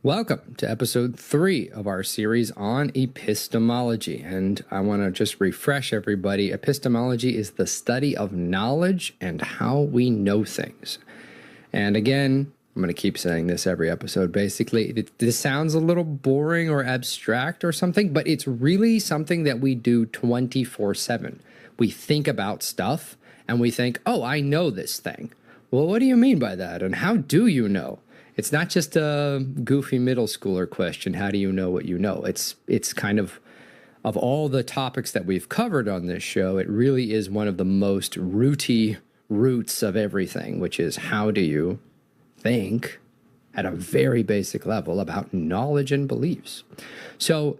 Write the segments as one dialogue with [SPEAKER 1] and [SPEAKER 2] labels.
[SPEAKER 1] Welcome to episode 3 of our series on epistemology. And I want to just refresh everybody. Epistemology is the study of knowledge and how we know things. And again, I'm going to keep saying this every episode, basically. This sounds a little boring or abstract or something, but it's really something that we do 24/7. We think about stuff and we think, oh, I know this thing. Well, what do you mean by that? And how do you know? It's not just a goofy middle schooler question, how do you know what you know? It's kind of all the topics that we've covered on this show, it really is one of the most rooty roots of everything, which is how do you think at a very basic level about knowledge and beliefs. So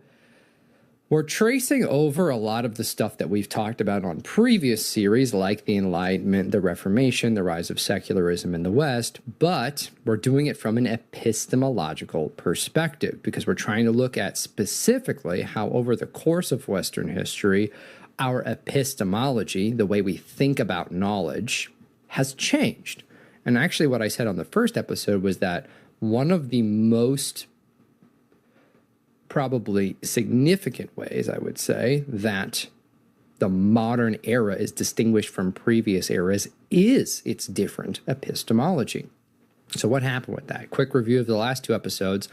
[SPEAKER 1] we're tracing over a lot of the stuff that we've talked about on previous series, like the Enlightenment, the Reformation, the rise of secularism in the West, but we're doing it from an epistemological perspective because we're trying to look at specifically how over the course of Western history, our epistemology, the way we think about knowledge, has changed. And actually what I said on the first episode was that one of the most probably significant ways, I would say, that the modern era is distinguished from previous eras is its different epistemology. So what happened with that? Quick review of the last 2 episodes.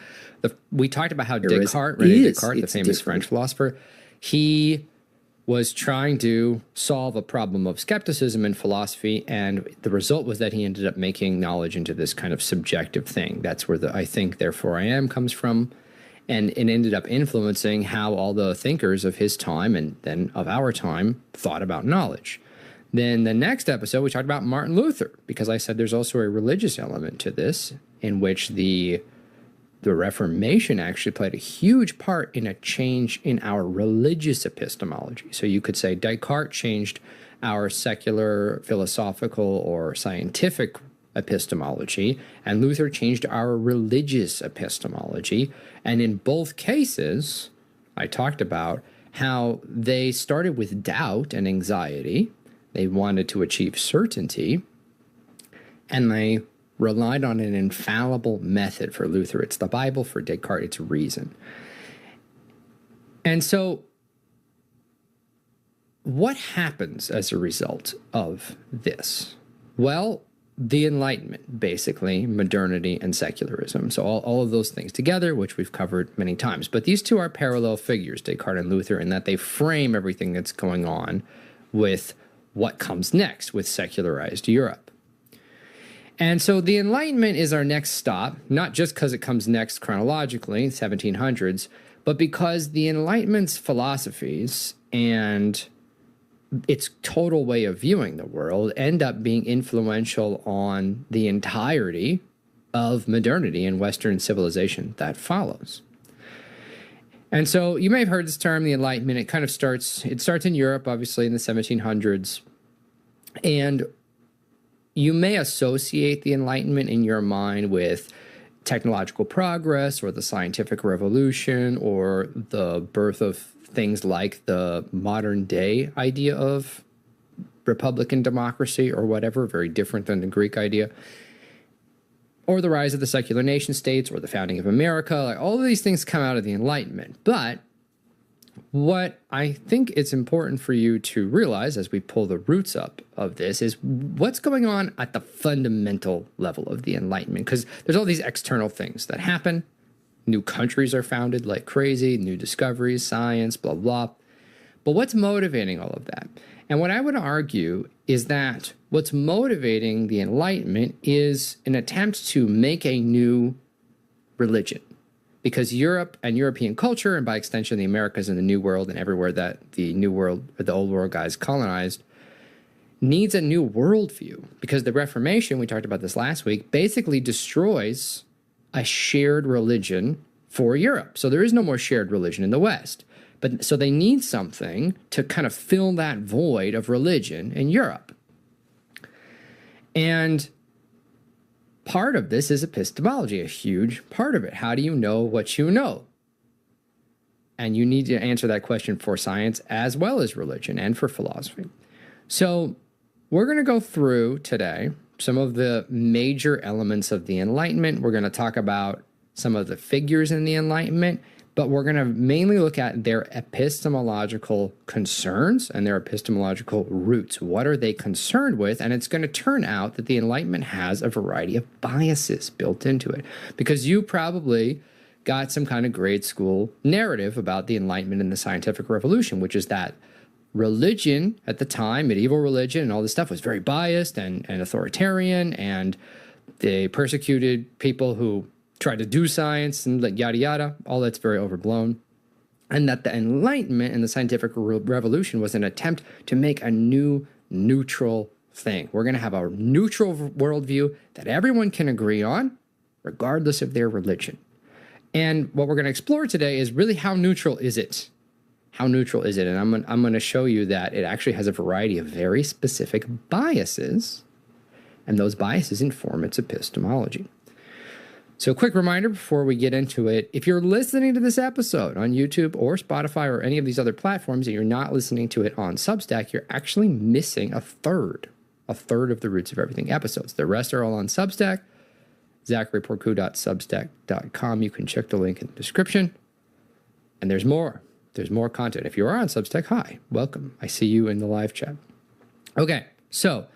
[SPEAKER 1] We talked about how Descartes, the famous French philosopher, he was trying to solve a problem of skepticism in philosophy, and the result was that he ended up making knowledge into this kind of subjective thing. That's where the I think, therefore I am comes from. And it ended up influencing how all the thinkers of his time and then of our time thought about knowledge. Then the next episode, we talked about Martin Luther, because I said there's also a religious element to this, in which the Reformation actually played a huge part in a change in our religious epistemology. So you could say Descartes changed our secular, philosophical, or scientific epistemology, and Luther changed our religious epistemology. And in both cases, I talked about how they started with doubt and anxiety. They wanted to achieve certainty, and they relied on an infallible method. For Luther, it's the Bible. For Descartes, it's reason. And so what happens as a result of this? Well, the Enlightenment, basically, modernity and secularism. So all of those things together, which we've covered many times. But these two are parallel figures, Descartes and Luther, in that they frame everything that's going on with what comes next with secularized Europe. And so the Enlightenment is our next stop, not just because it comes next chronologically, 1700s, but because the Enlightenment's philosophies and its total way of viewing the world end up being influential on the entirety of modernity and Western civilization that follows. And so you may have heard this term, the Enlightenment. It starts in Europe, obviously, in the 1700s. And you may associate the Enlightenment in your mind with technological progress or the scientific revolution or the birth of things like the modern day idea of republican democracy or whatever, very different than the Greek idea, or the rise of the secular nation states or the founding of America. Like, all of these things come out of the Enlightenment. But what I think it's important for you to realize as we pull the roots up of this is what's going on at the fundamental level of the Enlightenment, because there's all these external things that happen. New countries are founded like crazy, new discoveries, science, blah, blah. But what's motivating all of that? And what I would argue is that what's motivating the Enlightenment is an attempt to make a new religion. Because Europe and European culture, and by extension the Americas and the New World and everywhere that the New World or the Old World guys colonized, needs a new worldview. Because the Reformation, we talked about this last week, basically destroys a shared religion for Europe. So there is no more shared religion in the West. But so they need something to kind of fill that void of religion in Europe. And part of this is epistemology, a huge part of it. How do you know what you know? And you need to answer that question for science as well as religion and for philosophy. So we're going to go through today some of the major elements of the Enlightenment. We're going to talk about some of the figures in the Enlightenment, but we're going to mainly look at their epistemological concerns and their epistemological roots. What are they concerned with? And it's going to turn out that the Enlightenment has a variety of biases built into it, because you probably got some kind of grade school narrative about the Enlightenment and the scientific revolution, which is that religion at the time, medieval religion and all this stuff, was very biased and authoritarian, and they persecuted people who tried to do science and yada yada. All that's very overblown. And that the Enlightenment and the scientific revolution was an attempt to make a new neutral thing. We're going to have a neutral worldview that everyone can agree on, regardless of their religion. And what we're going to explore today is really how neutral is it? How neutral is it? And I'm going to show you that it actually has a variety of very specific biases, and those biases inform its epistemology. So a quick reminder before we get into it, if you're listening to this episode on YouTube or Spotify or any of these other platforms and you're not listening to it on Substack, you're actually missing a third of the Roots of Everything episodes. The rest are all on Substack, zacharyporcu.substack.com. You can check the link in the description. And there's more. There's more content. If you are on Substack, hi, welcome. I see you in the live chat. Okay, so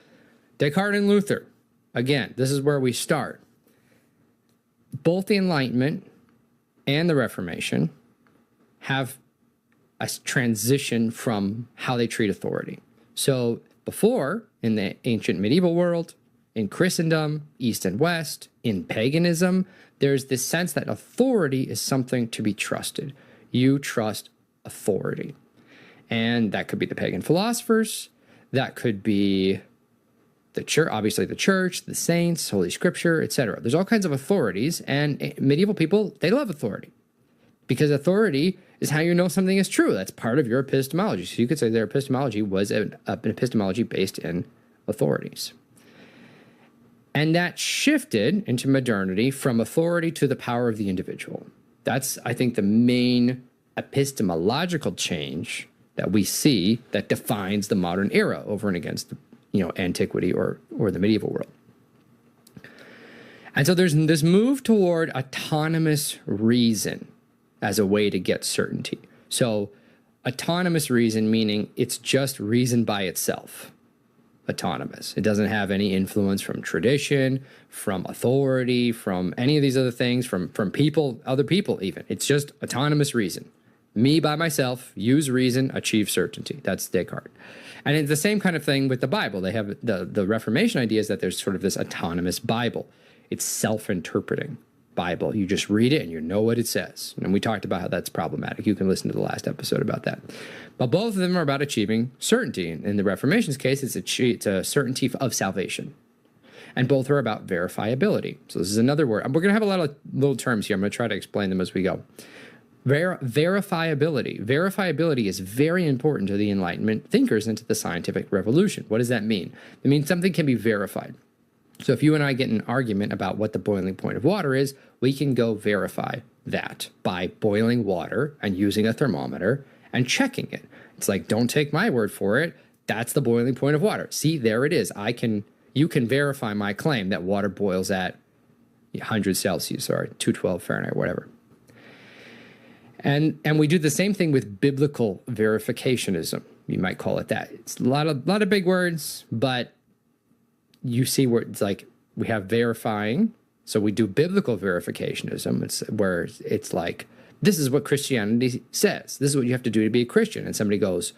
[SPEAKER 1] Descartes and Luther. Again, this is where we start. Both the Enlightenment and the Reformation have a transition from how they treat authority. So before, in the ancient medieval world, in Christendom, East and West, in paganism, there's this sense that authority is something to be trusted. You trust authority. And that could be the pagan philosophers. That could be the church, obviously the church, the saints, Holy Scripture, etc. There's all kinds of authorities, and medieval people, they love authority because authority is how you know something is true. That's part of your epistemology. So you could say their epistemology was an epistemology based in authorities. And that shifted into modernity from authority to the power of the individual. That's, I think, the main epistemological change that we see that defines the modern era over and against antiquity or the medieval world. And so there's this move toward autonomous reason as a way to get certainty. So autonomous reason meaning it's just reason by itself. Autonomous. It doesn't have any influence from tradition, from authority, from any of these other things, from people, other people even. It's just autonomous reason. Me by myself, use reason, achieve certainty. That's Descartes. And it's the same kind of thing with the Bible. They have the Reformation idea is that there's sort of this autonomous Bible. It's self-interpreting Bible. You just read it and you know what it says. And we talked about how that's problematic. You can listen to the last episode about that. But both of them are about achieving certainty. In the Reformation's case, it's a certainty of salvation. And both are about verifiability. So this is another word. We're going to have a lot of little terms here. I'm going to try to explain them as we go. Verifiability. Verifiability is very important to the Enlightenment thinkers and to the scientific revolution. What does that mean? It means something can be verified. So if you and I get in an argument about what the boiling point of water is, we can go verify that by boiling water and using a thermometer and checking it. It's like, don't take my word for it. That's the boiling point of water. See, there it is. You can verify my claim that water boils at 100 Celsius or 212 Fahrenheit, whatever. And we do the same thing with biblical verificationism. You might call it that. It's a lot of big words, but you see where it's like we have verifying. So we do biblical verificationism. It's where it's like, this is what Christianity says. This is what you have to do to be a Christian. And somebody goes,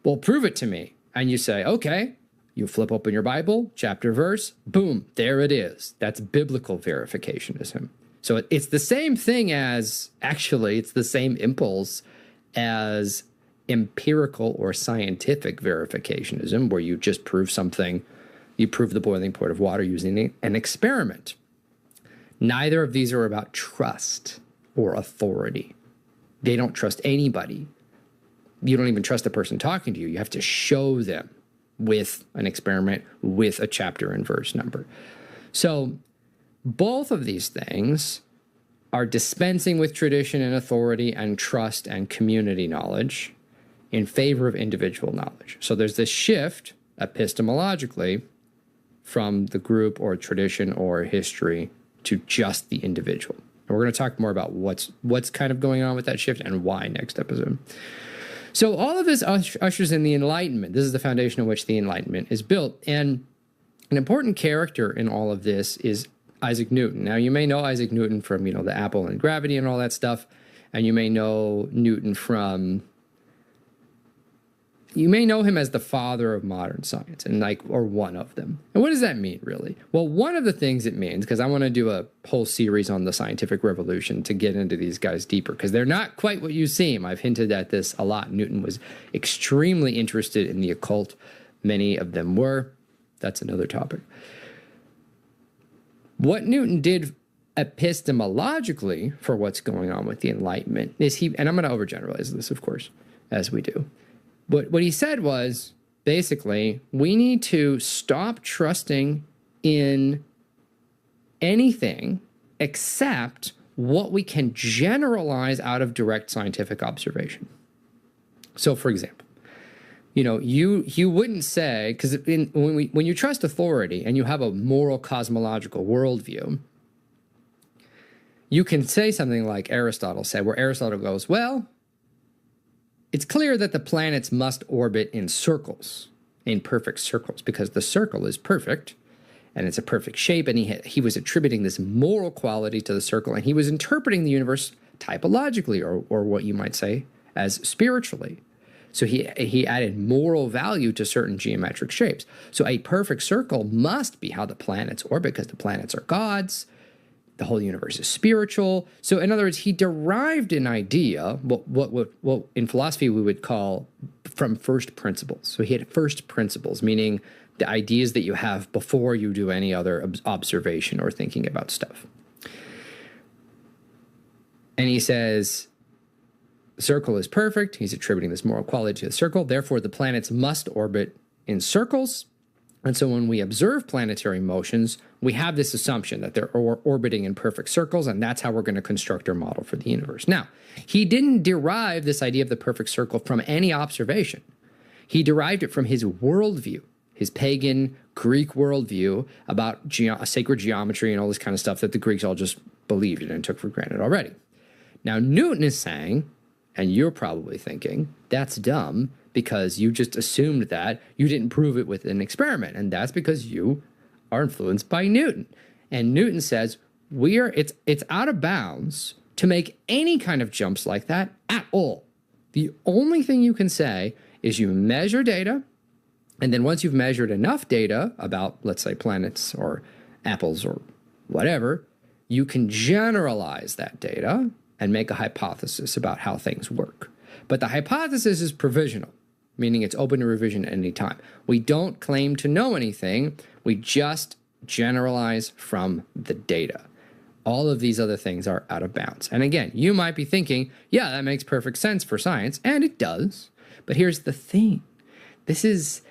[SPEAKER 1] well, prove it to me. And you say, okay. You flip open your Bible, chapter, verse, boom, there it is. That's biblical verificationism. So it's the same thing as, actually, it's the same impulse as empirical or scientific verificationism, where you just prove something, you prove the boiling point of water using an experiment. Neither of these are about trust or authority. They don't trust anybody. You don't even trust the person talking to you. You have to show them with an experiment, with a chapter and verse number. So both of these things are dispensing with tradition and authority and trust and community knowledge in favor of individual knowledge. So there's this shift epistemologically from the group or tradition or history to just the individual. And we're going to talk more about what's kind of going on with that shift and why next episode. So all of this ushers in the Enlightenment. This is the foundation on which the Enlightenment is built. And an important character in all of this is Isaac Newton. Now, you may know Isaac Newton from, the apple and gravity and all that stuff. And you may know Newton you may know him as the father of modern science, or one of them. And what does that mean, really? Well, one of the things it means, because I want to do a whole series on the scientific revolution to get into these guys deeper, because they're not quite what you seem. I've hinted at this a lot. Newton was extremely interested in the occult. Many of them were. That's another topic. What Newton did epistemologically for what's going on with the Enlightenment is and I'm going to overgeneralize this, of course, as we do. But what he said was, basically, we need to stop trusting in anything except what we can generalize out of direct scientific observation. So, for example, you wouldn't say, because when you trust authority and you have a moral cosmological worldview, you can say something like Aristotle said, where Aristotle goes, well, it's clear that the planets must orbit in circles, in perfect circles, because the circle is perfect, and it's a perfect shape, and he was attributing this moral quality to the circle, and he was interpreting the universe typologically, or what you might say as spiritually. So he added moral value to certain geometric shapes. So a perfect circle must be how the planets orbit, because the planets are gods. The whole universe is spiritual. So in other words, he derived an idea, what in philosophy we would call from first principles. So he had first principles, meaning the ideas that you have before you do any other observation or thinking about stuff. And he says, the circle is perfect. He's attributing this moral quality to the circle. Therefore, the planets must orbit in circles. And so when we observe planetary motions, we have this assumption that they're orbiting in perfect circles, and that's how we're going to construct our model for the universe. Now, he didn't derive this idea of the perfect circle from any observation. He derived it from his worldview, his pagan Greek worldview about sacred geometry and all this kind of stuff that the Greeks all just believed in and took for granted already. Now, Newton is saying, and you're probably thinking, that's dumb, because you just assumed that, you didn't prove it with an experiment, and that's because you are influenced by Newton. And Newton says it's out of bounds to make any kind of jumps like that at all. The only thing you can say is you measure data, and then once you've measured enough data about, let's say, planets or apples or whatever, you can generalize that data and make a hypothesis about how things work. But the hypothesis is provisional, meaning it's open to revision at any time. We don't claim to know anything. We just generalize from the data. All of these other things are out of bounds. And again, you might be thinking, yeah, that makes perfect sense for science, and it does. But here's the thing. This is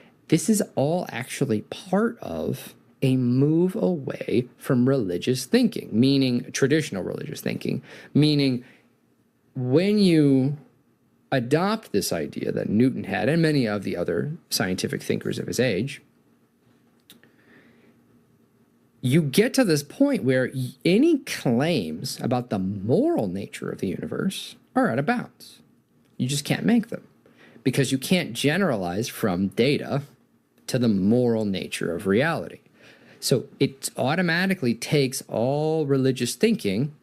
[SPEAKER 1] all actually part of a move away from religious thinking, meaning traditional religious thinking, meaning when you adopt this idea that Newton had and many of the other scientific thinkers of his age, you get to this point where any claims about the moral nature of the universe are out of bounds. You just can't make them because you can't generalize from data to the moral nature of reality. So it automatically takes all religious thinking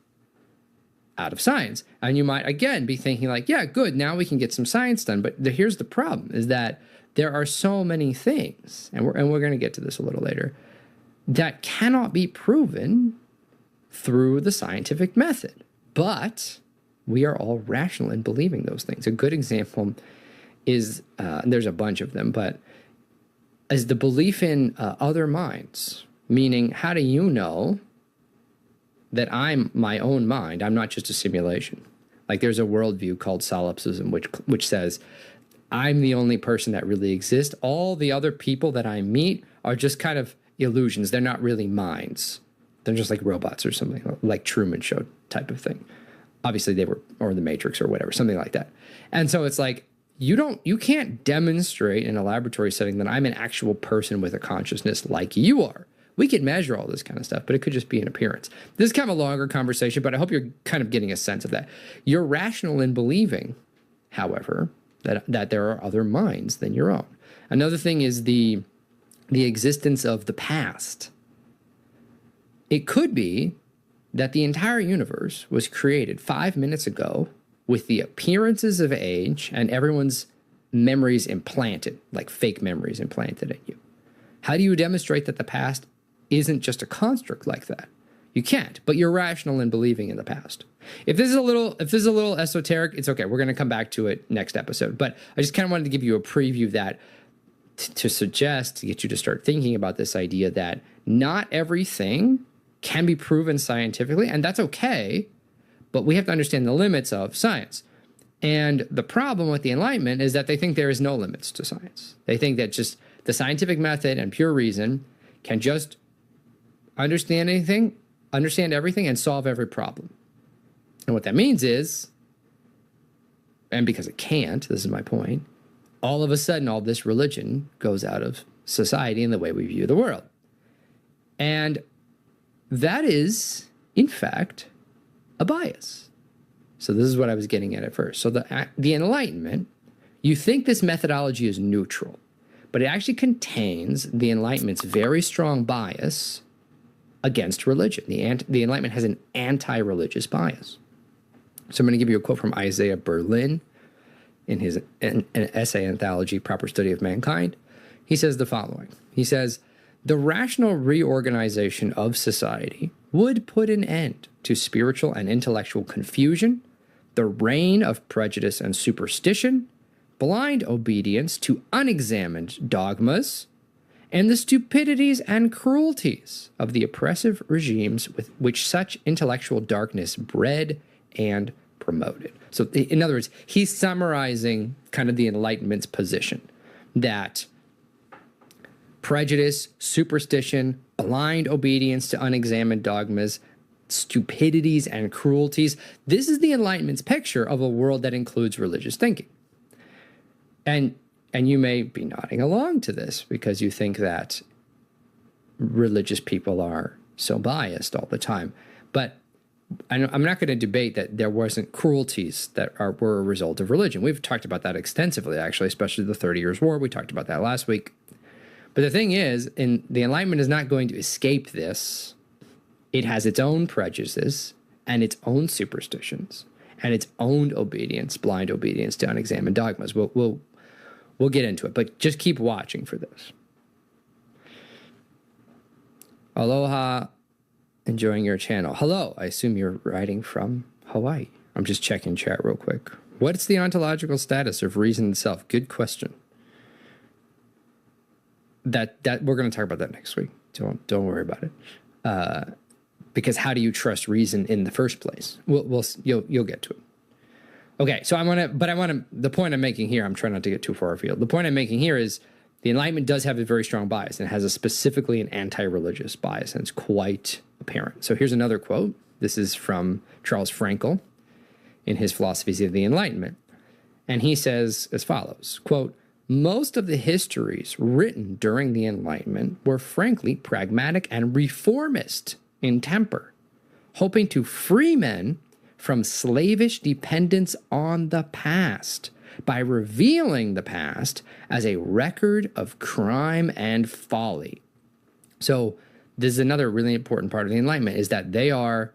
[SPEAKER 1] out of science. And you might, again, be thinking like, yeah, good, now we can get some science done. But here's the problem, is that there are so many things, and we're going to get to this a little later, that cannot be proven through the scientific method. But we are all rational in believing those things. A good example is, there's a bunch of them, but is the belief in other minds. Meaning, how do you know that I'm my own mind? I'm not just a simulation. Like there's a worldview called solipsism, which says, I'm the only person that really exists. All the other people that I meet are just kind of illusions. They're not really minds. They're just like robots or something, like Truman Show type of thing. Obviously they were, or the Matrix or whatever, something like that. And so it's like, you can't demonstrate in a laboratory setting that I'm an actual person with a consciousness like you are. We could measure all this kind of stuff, but it could just be an appearance. This is kind of a longer conversation, but I hope you're kind of getting a sense of that. You're rational in believing, however, that there are other minds than your own. Another thing is the existence of the past. It could be that the entire universe was created 5 minutes ago with the appearances of age and everyone's memories implanted, like fake memories implanted in you. How do you demonstrate that the past isn't just a construct like that? You can't, but you're rational in believing in the past. If this is a little esoteric, it's okay. We're going to come back to it next episode. But I just kind of wanted to give you a preview that to suggest, to get you to start thinking about this idea that not everything can be proven scientifically, and that's okay, but we have to understand the limits of science. And the problem with the Enlightenment is that they think there is no limits to science. They think that just the scientific method and pure reason can just understand everything, and solve every problem. And what that means is, and because it can't, this is my point, all of a sudden all this religion goes out of society in the way we view the world. And that is, in fact, a bias. So this is what I was getting at first. So the Enlightenment, you think this methodology is neutral, but it actually contains the Enlightenment's very strong bias against religion. The Enlightenment has an anti-religious bias. So I'm going to give you a quote from Isaiah Berlin in his an essay anthology, Proper Study of Mankind. He says the following. He says, "The rational reorganization of society would put an end to spiritual and intellectual confusion, the reign of prejudice and superstition, blind obedience to unexamined dogmas, and the stupidities and cruelties of the oppressive regimes with which such intellectual darkness bred and promoted." So in other words, he's summarizing kind of the Enlightenment's position that prejudice, superstition, blind obedience to unexamined dogmas, stupidities and cruelties, this is the Enlightenment's picture of a world that includes religious thinking. And you may be nodding along to this because you think that religious people are so biased all the time. But I'm not going to debate that there wasn't cruelties that were a result of religion. We've talked about that extensively, actually, especially the 30 Years' War. We talked about that last week. But the thing is, the Enlightenment is not going to escape this. It has its own prejudices and its own superstitions and its own obedience, blind obedience to unexamined dogmas. We'll get into it, but just keep watching for this. Aloha, enjoying your channel. Hello, I assume you're writing from Hawaii. I'm just checking chat real quick. What's the ontological status of reason itself? Good question. That we're going to talk about that next week. Don't worry about it. Because how do you trust reason in the first place? You'll get to it. Okay, so the point I'm making here, I'm trying not to get too far afield. The point I'm making here is the Enlightenment does have a very strong bias, and it has specifically an anti-religious bias, and it's quite apparent. So here's another quote. This is from Charles Frankel in his Philosophies of the Enlightenment. And he says as follows, quote, "Most of the histories written during the Enlightenment were frankly pragmatic and reformist in temper, hoping to free men from slavish dependence on the past by revealing the past as a record of crime and folly." So this is another really important part of the Enlightenment, is that they are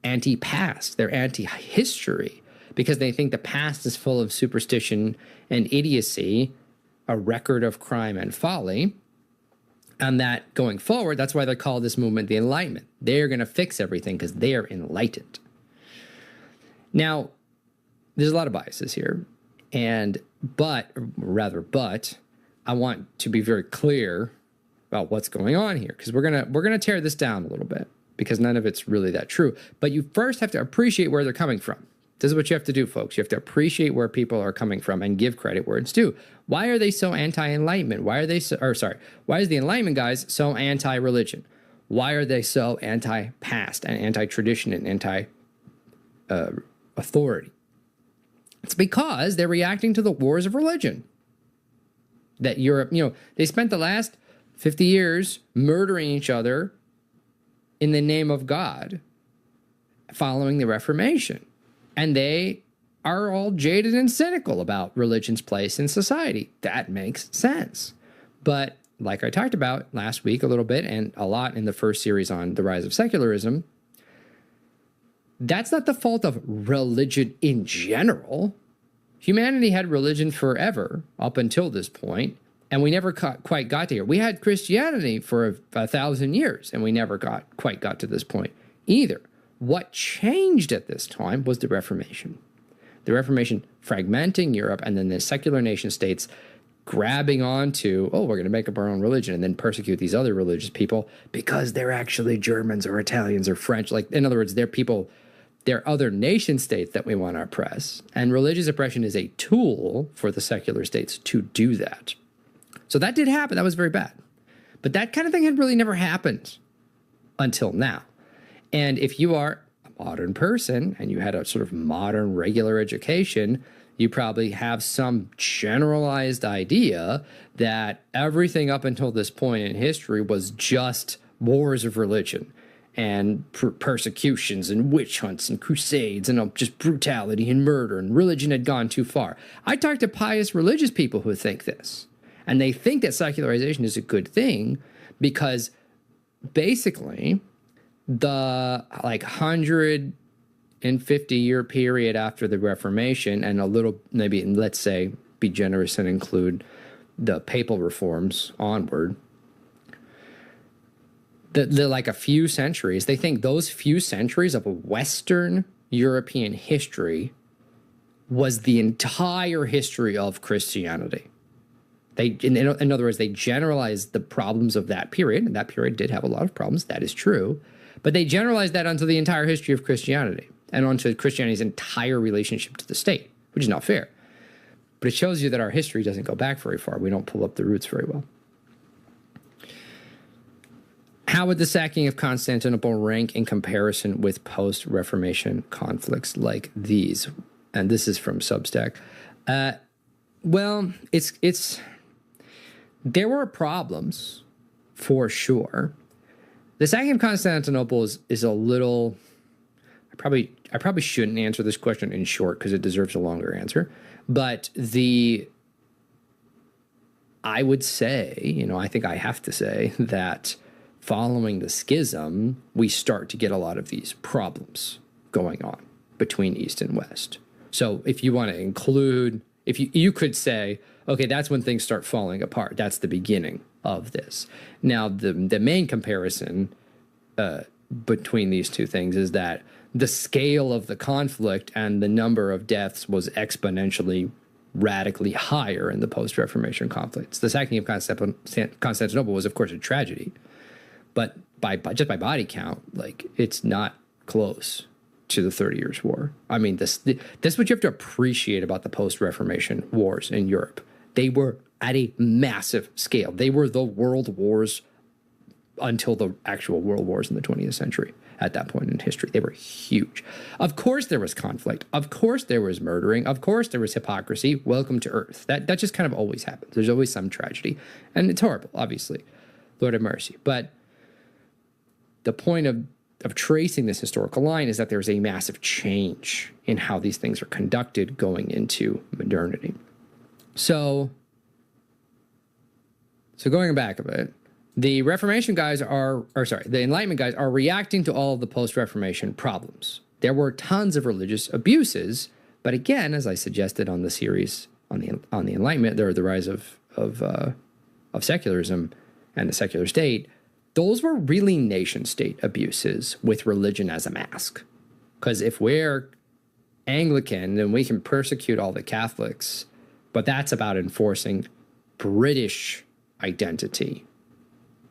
[SPEAKER 1] anti-past, they're anti-history, because they think the past is full of superstition and idiocy, a record of crime and folly, and that going forward, that's why they call this movement the Enlightenment. They're going to fix everything because they are enlightened. Now, there's a lot of biases here, but I want to be very clear about what's going on here, because we're gonna tear this down a little bit, because none of it's really that true. But you first have to appreciate where they're coming from. This is what you have to do, folks. You have to appreciate where people are coming from and give credit where it's due. Why are they so anti-Enlightenment? Why is the Enlightenment guys so anti-religion? Why are they so anti-past and anti-tradition and anti-authority? It's because they're reacting to the wars of religion that Europe, they spent the last 50 years murdering each other in the name of God following the Reformation. And they are all jaded and cynical about religion's place in society. That makes sense. But like I talked about last week a little bit and a lot in the first series on the rise of secularism, that's not the fault of religion in general. Humanity had religion forever up until this point, and we never quite got to here. We had Christianity for 1,000 years, and we never quite got to this point either. What changed at this time was the Reformation. The Reformation fragmenting Europe, and then the secular nation states grabbing onto, oh, we're going to make up our own religion and then persecute these other religious people because they're actually Germans or Italians or French. Like, in other words, they're people, they're other nation states that we want to oppress. And religious oppression is a tool for the secular states to do that. So that did happen. That was very bad. But that kind of thing had really never happened until now. And if you are a modern person and you had a sort of modern regular education, you probably have some generalized idea that everything up until this point in history was just wars of religion and persecutions and witch hunts and crusades and just brutality and murder, and religion had gone too far. I talk to pious religious people who think this, and they think that secularization is a good thing because basically the 150-year period after the Reformation, and a little, maybe, let's say, be generous and include the papal reforms onward, the like a few centuries, they think those few centuries of Western European history was the entire history of Christianity. They, in other words, they generalized the problems of that period, and that period did have a lot of problems, that is true, but they generalized that onto the entire history of Christianity and onto Christianity's entire relationship to the state, which is not fair. But it shows you that our history doesn't go back very far. We don't pull up the roots very well. How would the sacking of Constantinople rank in comparison with post-Reformation conflicts like these? And this is from Substack. Well, there were problems for sure. The sacking of Constantinople is a little, I probably shouldn't answer this question in short because it deserves a longer answer. But I would say, I think I have to say that following the schism, we start to get a lot of these problems going on between East and West. So if you want to include, if you could say, okay, that's when things start falling apart. That's the beginning of this. Now, the main comparison between these two things is that the scale of the conflict and the number of deaths was exponentially, radically higher in the post-Reformation conflicts. The sacking of Constantinople was, of course, a tragedy, but just by body count, it's not close to the 30 Years' War. I mean, this is what you have to appreciate about the post-Reformation wars in Europe. They were at a massive scale. They were the world wars until the actual world wars in the 20th century. At that point in history, they were huge. Of course there was conflict. Of course there was murdering. Of course there was hypocrisy. Welcome to Earth. That just kind of always happens. There's always some tragedy. And it's horrible, obviously. Lord have mercy. But the point of tracing this historical line is that there's a massive change in how these things are conducted going into modernity. So going back a bit, the Reformation guys the Enlightenment guys are reacting to all of the post-Reformation problems. There were tons of religious abuses, but again, as I suggested on the series on the Enlightenment, the rise of secularism and the secular state, those were really nation-state abuses with religion as a mask. Because if we're Anglican, then we can persecute all the Catholics, but that's about enforcing British identity.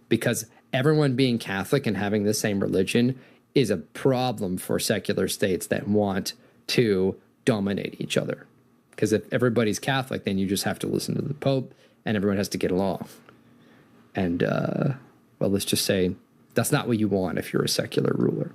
[SPEAKER 1] Because everyone being Catholic and having the same religion is a problem for secular states that want to dominate each other. Because if everybody's Catholic, then you just have to listen to the Pope, and everyone has to get along. And, well, let's just say that's not what you want if you're a secular ruler.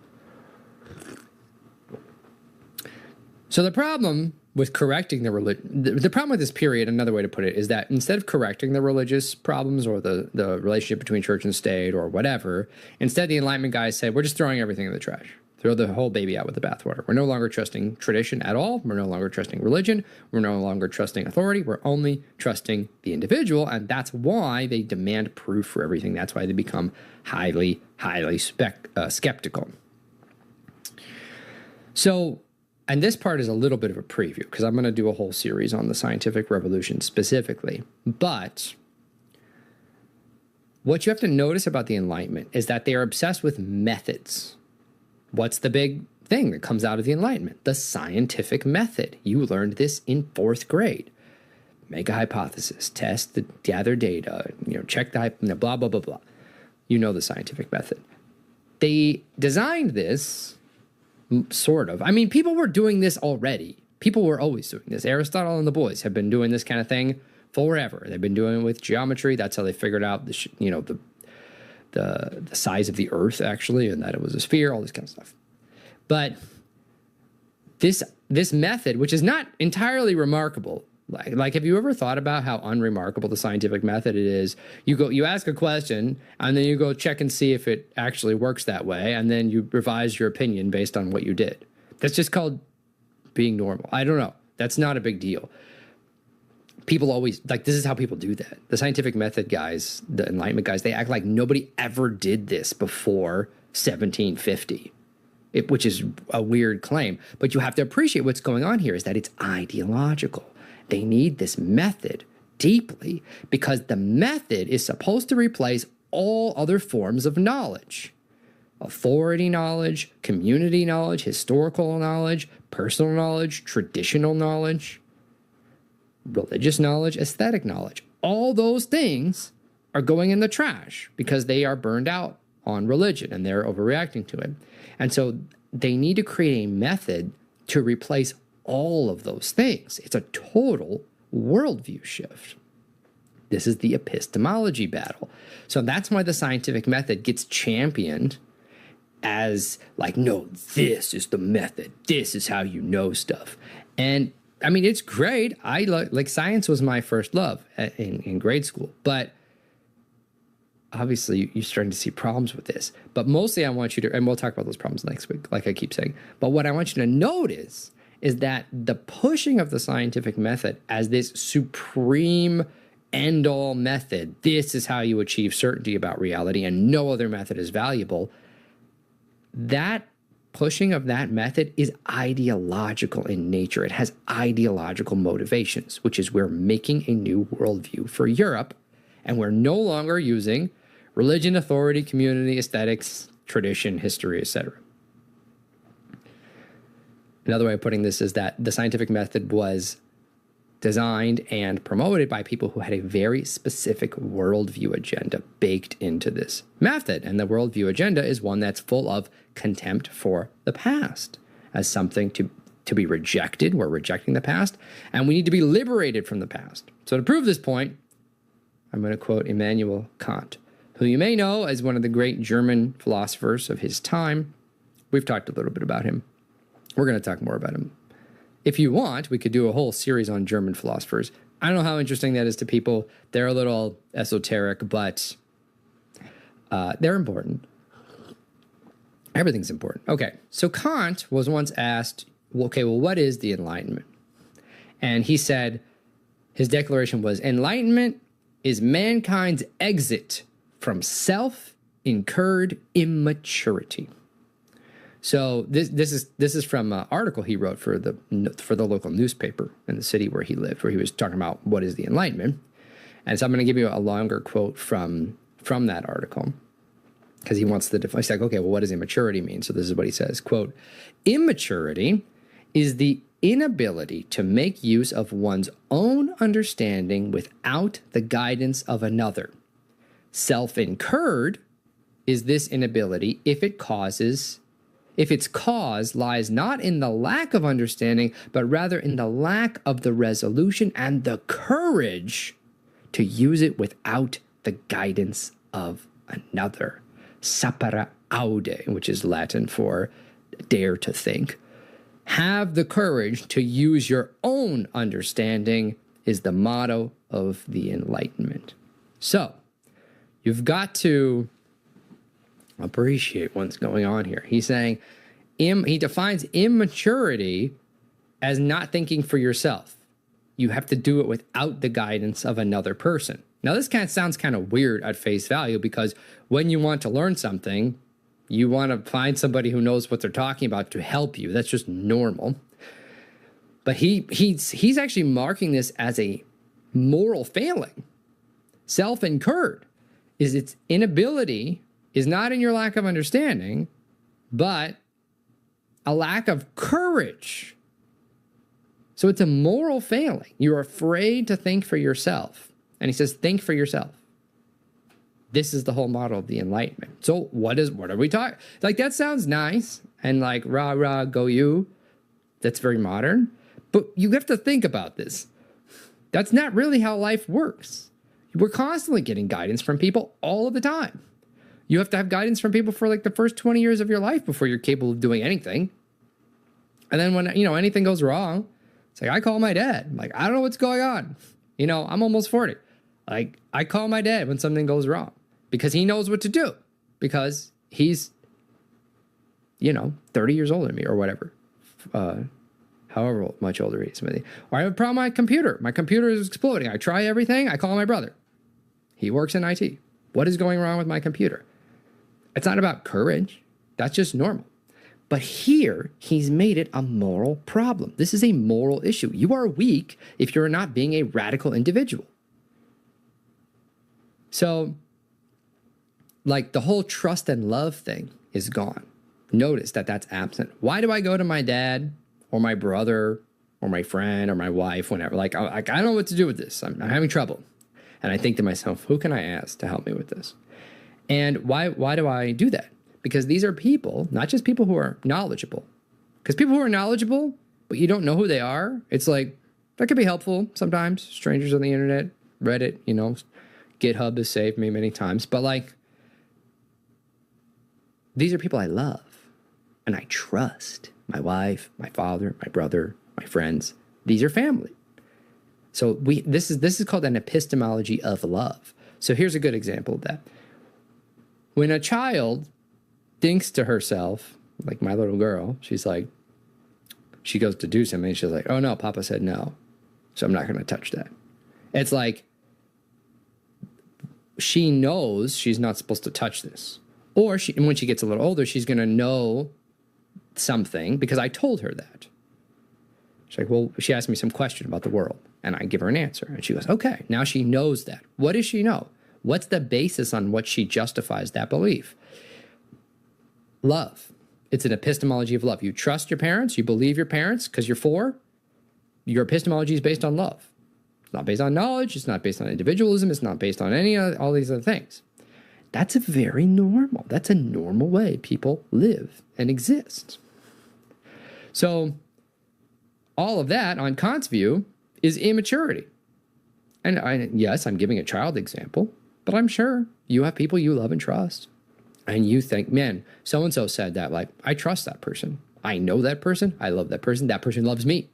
[SPEAKER 1] So the problem with correcting the religion, the problem with this period, another way to put it, is that instead of correcting the religious problems or the relationship between church and state or whatever, instead the Enlightenment guys said, we're just throwing everything in the trash. Throw the whole baby out with the bathwater. We're no longer trusting tradition at all. We're no longer trusting religion. We're no longer trusting authority. We're only trusting the individual, and that's why they demand proof for everything. That's why they become highly skeptical. So, and this part is a little bit of a preview, because I'm going to do a whole series on the scientific revolution specifically. But what you have to notice about the Enlightenment is that they are obsessed with methods. What's the big thing that comes out of the Enlightenment? The scientific method. You learned this in 4th grade. Make a hypothesis, gather data, check the blah, blah, blah, blah. You know the scientific method. They designed this, sort of. I mean, people were doing this already. People were always doing this. Aristotle and the boys have been doing this kind of thing forever. They've been doing it with geometry. That's how they figured out the size of the Earth, actually, and that it was a sphere, all this kind of stuff. But this method, which is not entirely remarkable, like have you ever thought about how unremarkable the scientific method it is? You ask a question, and then you go check and see if it actually works that way, and then you revise your opinion based on what you did. That's just called being normal. I don't know. That's not a big deal. People always, this is how people do that. The scientific method guys, the Enlightenment guys, they act like nobody ever did this before 1750, which is a weird claim. But you have to appreciate what's going on here is that it's ideological. They need this method deeply because the method is supposed to replace all other forms of knowledge. Authority knowledge, community knowledge, historical knowledge, personal knowledge, traditional knowledge, religious knowledge, aesthetic knowledge. All those things are going in the trash because they are burned out on religion and they're overreacting to it. And so they need to create a method to replace all of those things. It's a total worldview shift. This is the epistemology battle. So that's why the scientific method gets championed as no, this is the method. This is how you know stuff. And I mean, it's great. I like science was my first love in grade school, but obviously you're starting to see problems with this. But mostly I want you to, and we'll talk about those problems next week, like I keep saying. But what I want you to notice is that the pushing of the scientific method as this supreme end-all method, this is how you achieve certainty about reality and no other method is valuable, that pushing of that method is ideological in nature. It has ideological motivations, which is we're making a new worldview for Europe, and we're no longer using religion, authority, community, aesthetics, tradition, history, etc. Another way of putting this is that the scientific method was designed and promoted by people who had a very specific worldview agenda baked into this method. And the worldview agenda is one that's full of contempt for the past as something to be rejected. We're rejecting the past, and we need to be liberated from the past. So to prove this point, I'm going to quote Immanuel Kant, who you may know as one of the great German philosophers of his time. We've talked a little bit about him. We're going to talk more about him. If you want, we could do a whole series on German philosophers. I don't know how interesting that is to people. They're a little esoteric, but they're important. Everything's important. Okay, so Kant was once asked, okay, well, what is the Enlightenment? And he said, his declaration was, Enlightenment is mankind's exit from self-incurred immaturity. So this is from an article he wrote for the local newspaper in the city where he lived, where he was talking about what is the Enlightenment. And so I'm going to give you a longer quote from that article because he wants to define. He's like, okay, well, what does immaturity mean? So this is what he says, quote, immaturity is the inability to make use of one's own understanding without the guidance of another. Self-incurred is this inability if its cause lies not in the lack of understanding, but rather in the lack of the resolution and the courage to use it without the guidance of another. Sapere aude, which is Latin for dare to think. Have the courage to use your own understanding is the motto of the Enlightenment. So, you've got to appreciate what's going on here. He's saying, he defines immaturity as not thinking for yourself. You have to do it without the guidance of another person. Now, this sounds kind of weird at face value, because when you want to learn something, you want to find somebody who knows what they're talking about to help you. That's just normal. But he's actually marking this as a moral failing. Self-incurred is its inability is not in your lack of understanding, but a lack of courage. So it's a moral failing. You're afraid to think for yourself. And he says, think for yourself. This is the whole model of the Enlightenment. So what are we talking? Like, that sounds nice and like, rah, rah, go you. That's very modern. But you have to think about this. That's not really how life works. We're constantly getting guidance from people all of the time. You have to have guidance from people for like the first 20 years of your life before you're capable of doing anything. And then when, anything goes wrong, it's like, I call my dad. I'm like, I don't know what's going on. I'm almost 40. Like, I call my dad when something goes wrong because he knows what to do, because he's, 30 years older than me or whatever. However much older he is. Or I have a problem with my computer. My computer is exploding. I try everything. I call my brother. He works in IT. What is going wrong with my computer? It's not about courage. That's just normal. But here, he's made it a moral problem. This is a moral issue. You are weak if you're not being a radical individual. So, like, the whole trust and love thing is gone. Notice that that's absent. Why do I go to my dad or my brother or my friend or my wife whenever? Like, I don't know what to do with this. I'm having trouble. And I think to myself, who can I ask to help me with this? And why do I do that? Because these are people, not just people who are knowledgeable. Because people who are knowledgeable, but you don't know who they are, it's like, that could be helpful sometimes. Strangers on the internet, Reddit, GitHub has saved me many times. But like, these are people I love and I trust. My wife, my father, my brother, my friends. These are family. So this is called an epistemology of love. So here's a good example of that. When a child thinks to herself, like my little girl, she goes to do something, and she's like, oh no, Papa said no, so I'm not going to touch that. It's like, she knows she's not supposed to touch this. Or when she gets a little older, she's going to know something because I told her that. She's like, well, she asked me some question about the world, and I give her an answer. And she goes, okay, now she knows that. What does she know? What's the basis on what she justifies that belief? Love. It's an epistemology of love. You trust your parents. You believe your parents because you're 4. Your epistemology is based on love. It's not based on knowledge. It's not based on individualism. It's not based on all these other things. That's that's a normal way people live and exist. So all of that, on Kant's view, is immaturity. And yes, I'm giving a child example, but I'm sure you have people you love and trust. And you think, man, so-and-so said that. Like, I trust that person. I know that person. I love that person. That person loves me.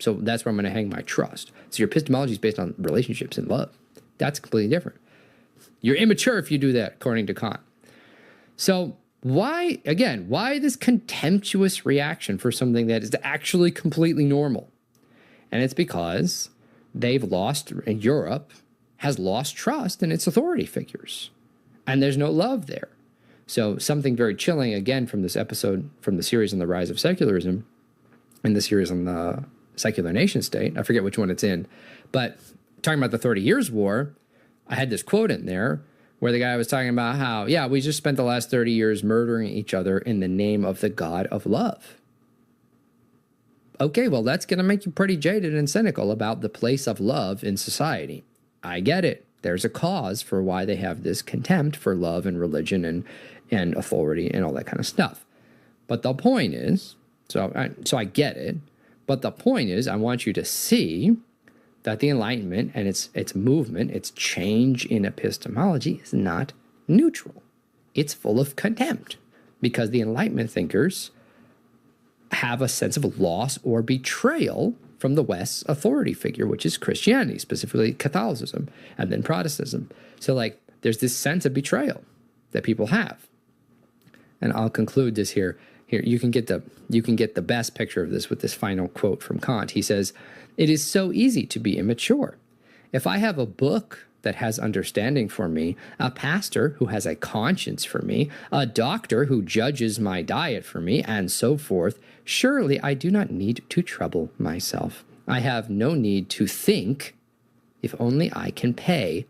[SPEAKER 1] So that's where I'm going to hang my trust. So your epistemology is based on relationships and love. That's completely different. You're immature if you do that, according to Kant. So why this contemptuous reaction for something that is actually completely normal? And it's because Europe has lost trust in its authority figures. And there's no love there. So something very chilling, again, from this episode, from the series on the rise of secularism, and the series on the secular nation state, I forget which one it's in, but talking about the 30 Years' War, I had this quote in there where the guy was talking about how, we just spent the last 30 years murdering each other in the name of the God of love. Okay, well, that's going to make you pretty jaded and cynical about the place of love in society. I get it. There's a cause for why they have this contempt for love and religion and authority and all that kind of stuff. But the point is, so I get it, but the point is I want you to see that the Enlightenment and its movement, its change in epistemology is not neutral. It's full of contempt because the Enlightenment thinkers have a sense of loss or betrayal from the West's authority figure, which is Christianity, specifically Catholicism, and then Protestantism. So like there's this sense of betrayal that people have. And I'll conclude this here. Here you can get the best picture of this with this final quote from Kant. He says, "It is so easy to be immature. If I have a book that has understanding for me, a pastor who has a conscience for me, a doctor who judges my diet for me, and so forth, surely I do not need to trouble myself. I have no need to think. If only I can pay,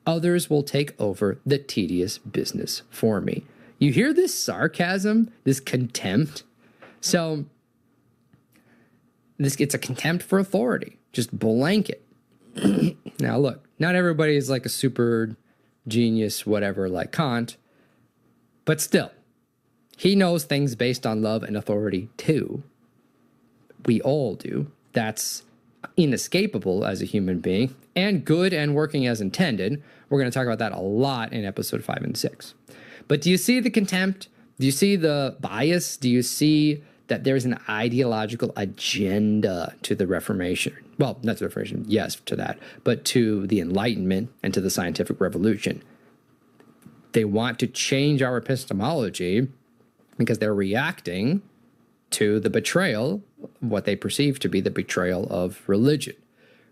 [SPEAKER 1] others will take over the tedious business for me." You hear this sarcasm, this contempt? So it's a contempt for authority, just blanket. Now look, not everybody is like a super genius, whatever, like Kant, but still, he knows things based on love and authority too. We all do. That's inescapable as a human being, and good and working as intended. We're going to talk about that a lot in episode 5 and 6. But do you see the contempt? Do you see the bias? Do you see that there's an ideological agenda to the Reformation? Well, not to the Reformation, yes, to that, but to the Enlightenment and to the scientific revolution. They want to change our epistemology because they're reacting to the betrayal, what they perceive to be the betrayal of religion.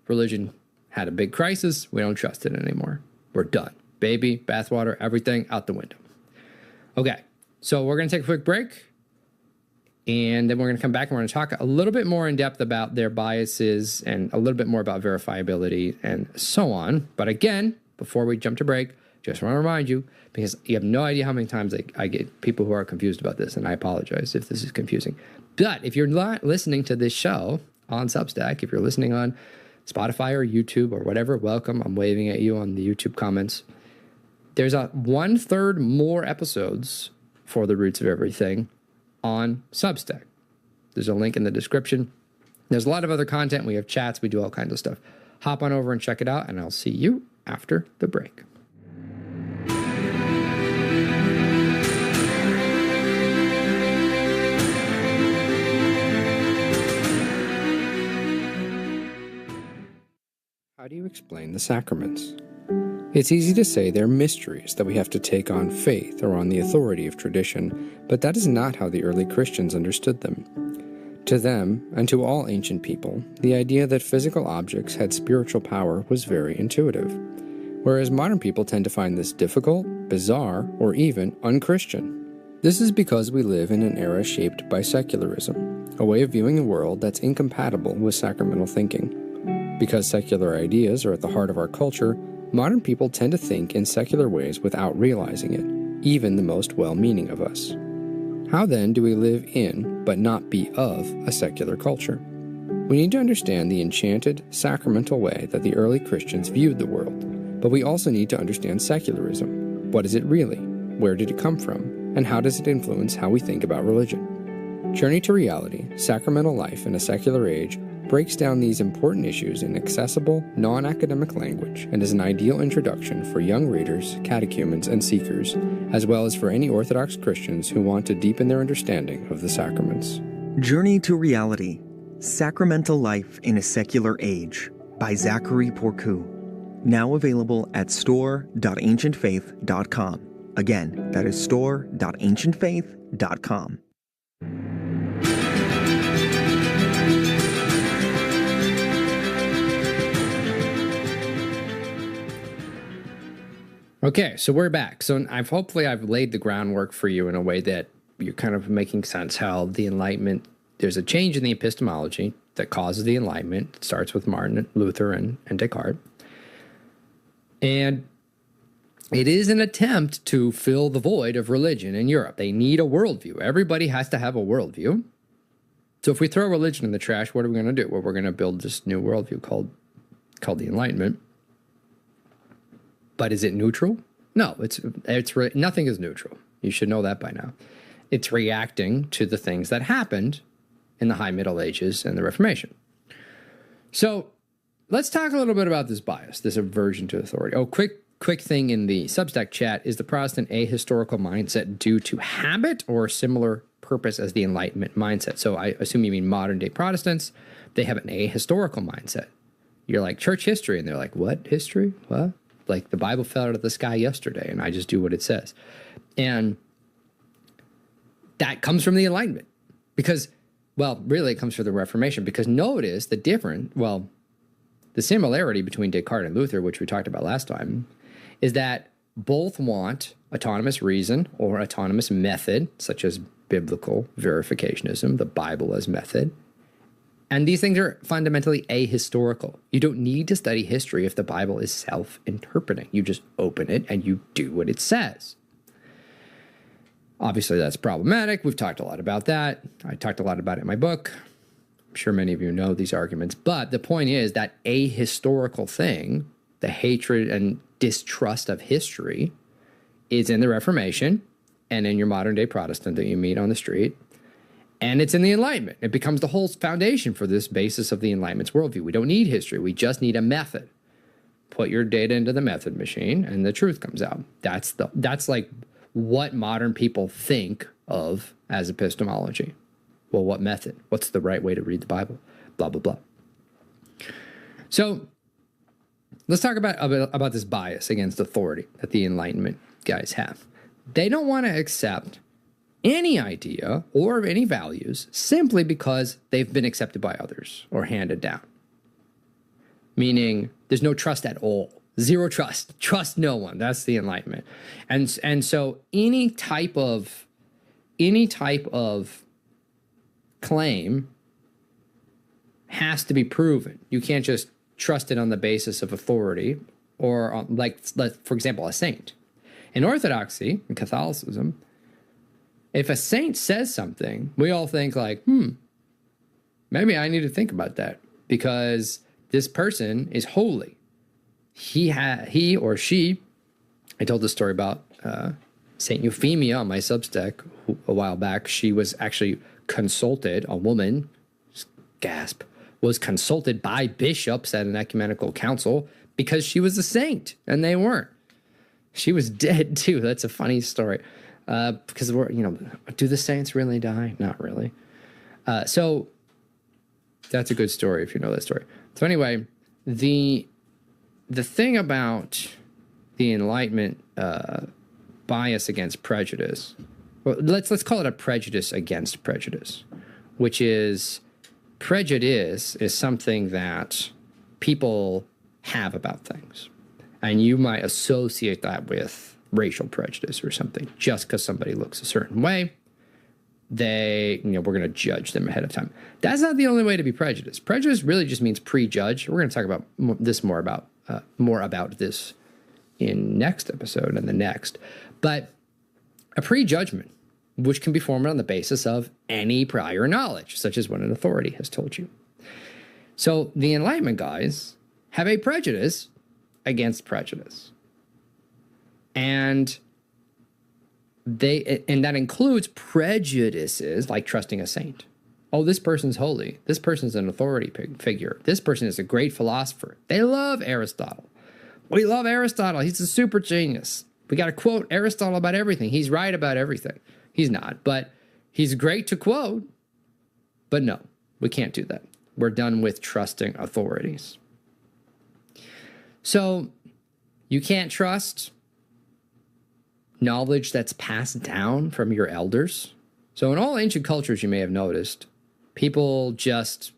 [SPEAKER 1] Religion had a big crisis. We don't trust it anymore. We're done. Baby, bathwater, everything out the window. Okay, so we're going to take a quick break, and then we're going to come back and we're going to talk a little bit more in depth about their biases and a little bit more about verifiability and so on. But again, before we jump to break, just want to remind you, because you have no idea how many times I get people who are confused about this, and I apologize if this is confusing. But if you're not listening to this show on Substack, if you're listening on Spotify or YouTube or whatever, welcome. I'm waving at you on the YouTube comments. There's a 1/3 more episodes for The Roots of Everything on Substack. There's a link in the description. There's a lot of other content. We have chats. We do all kinds of stuff. Hop on over and check it out, and I'll see you after the break. How do you explain the sacraments? It's easy to say they're mysteries that we have to take on faith or on the authority of tradition, but that is not how the early Christians understood them. To them, and to all ancient people, the idea that physical objects had spiritual power was very intuitive, whereas modern people tend to find this difficult, bizarre, or even unchristian. This is because we live in an era shaped by secularism, a way of viewing the world that's incompatible with sacramental thinking. Because secular ideas are at the heart of our culture, modern people tend to think in secular ways without realizing it, even the most well-meaning of us. How then do we live in, but not be of, a secular culture? We need to understand the enchanted, sacramental way that the early Christians viewed the world, but we also need to understand secularism. What is it really? Where did it come from? And how does it influence how we think about religion? Journey to Reality, Sacramental Life in a Secular Age breaks down these important issues in accessible, non-academic language and is an ideal introduction for young readers, catechumens, and seekers, as well as for any Orthodox Christians who want to deepen their understanding of the sacraments.
[SPEAKER 2] Journey to Reality, Sacramental Life in a Secular Age by Zachary Porcu. Now available at store.ancientfaith.com. Again, that is store.ancientfaith.com.
[SPEAKER 1] Okay, so we're back. So hopefully I've laid the groundwork for you in a way that you're kind of making sense how the Enlightenment, there's a change in the epistemology that causes the Enlightenment. It starts with Martin Luther and Descartes. And it is an attempt to fill the void of religion in Europe. They need a worldview. Everybody has to have a worldview. So if we throw religion in the trash, what are we going to do? Well, we're going to build this new worldview called the Enlightenment. But is it neutral? No, nothing is neutral. You should know that by now. It's reacting to the things that happened in the High Middle Ages and the Reformation. So let's talk a little bit about this bias, this aversion to authority. Oh, quick thing in the Substack chat. Is the Protestant ahistorical mindset due to habit or similar purpose as the Enlightenment mindset. So I assume you mean modern day Protestants. They have an ahistorical mindset. You're like, church history. And they're like, what history? What? Like the Bible fell out of the sky yesterday and I just do what it says. And that comes from the Enlightenment because, well, really it comes from the Reformation, because notice the similarity between Descartes and Luther, which we talked about last time, is that both want autonomous reason or autonomous method, such as biblical verificationism, the Bible as method. And these things are fundamentally ahistorical. You don't need to study history if the Bible is self-interpreting. You just open it and you do what it says. Obviously, that's problematic. We've talked a lot about that. I talked a lot about it in my book. I'm sure many of you know these arguments. But the point is that ahistorical thing, the hatred and distrust of history, is in the Reformation and in your modern day Protestant that you meet on the street. And it's in the Enlightenment. It becomes the whole foundation for this basis of the Enlightenment's worldview. We don't need history. We just need a method. Put your data into the method machine and the truth comes out. That's like what modern people think of as epistemology. Well, what method? What's the right way to read the Bible? Blah, blah, blah. So let's talk about this bias against authority that the Enlightenment guys have. They don't want to accept any idea or any values simply because they've been accepted by others or handed down. Meaning there's no trust at all. Zero trust. Trust no one. That's the Enlightenment. And so any type of claim has to be proven. You can't just trust it on the basis of authority or on, for example, a saint. In Orthodoxy, in Catholicism, if a saint says something, we all think like, maybe I need to think about that because this person is holy. He or she, I told this story about Saint Euphemia on my Substack a while back. She was actually consulted, a woman, gasp, was consulted by bishops at an ecumenical council because she was a saint and they weren't. She was dead too. That's a funny story. Because do the saints really die? Not really. So that's a good story if you know that story. So anyway, the thing about the Enlightenment bias against prejudice, well, let's call it a prejudice against prejudice, which is prejudice is something that people have about things. And you might associate that with racial prejudice or something. Just because somebody looks a certain way, we're going to judge them ahead of time. That's not the only way to be prejudiced. Prejudice really just means prejudge. We're going to talk about more about this in next episode and the next. But a prejudgment, which can be formed on the basis of any prior knowledge, such as what an authority has told you. So the Enlightenment guys have a prejudice against prejudice. And that includes prejudices like trusting a saint. Oh, this person's holy. This person's an authority figure. This person is a great philosopher. They love Aristotle. We love Aristotle. He's a super genius. We got to quote Aristotle about everything. He's right about everything. He's not, but he's great to quote. But no, we can't do that. We're done with trusting authorities. So you can't trust knowledge that's passed down from your elders. So in all ancient cultures, you may have noticed, people just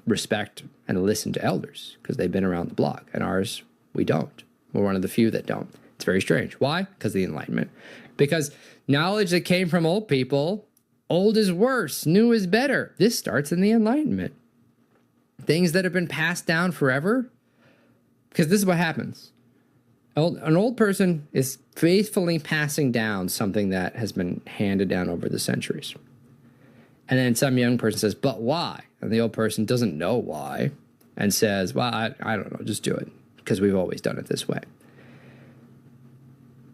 [SPEAKER 1] respect and listen to elders because they've been around the block. And ours, we don't. We're one of the few that don't. It's very strange. Why? Because of the Enlightenment. Because knowledge that came from old people, old is worse, new is better. This starts in the Enlightenment. Things that have been passed down forever, because this is what happens. An old person is faithfully passing down something that has been handed down over the centuries. And then some young person says, but why? And the old person doesn't know why and says, well, I don't know, just do it because we've always done it this way.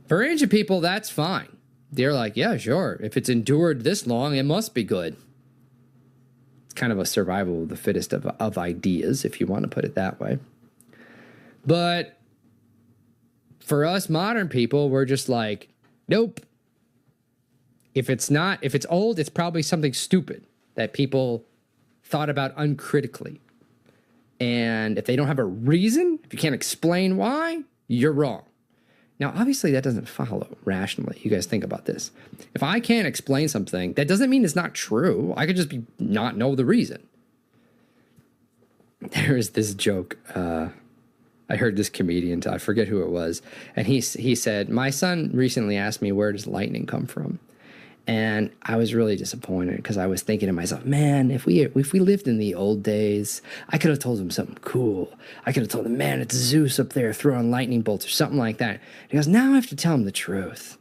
[SPEAKER 1] For ancient people, that's fine. They're like, yeah, sure. If it's endured this long, it must be good. It's kind of a survival of the fittest of ideas, if you want to put it that way. But for us modern people, we're just like, nope. If it's old, it's probably something stupid that people thought about uncritically. And if they don't have a reason, if you can't explain why, you're wrong. Now, obviously, that doesn't follow rationally. You guys think about this. If I can't explain something, that doesn't mean it's not true. I could just not know the reason. There is this joke. I heard this comedian, I forget who it was, and he said, my son recently asked me, where does lightning come from? And I was really disappointed because I was thinking to myself, man, if we lived in the old days, I could have told him something cool. I could have told him, man, it's Zeus up there throwing lightning bolts or something like that. He goes, now I have to tell him the truth,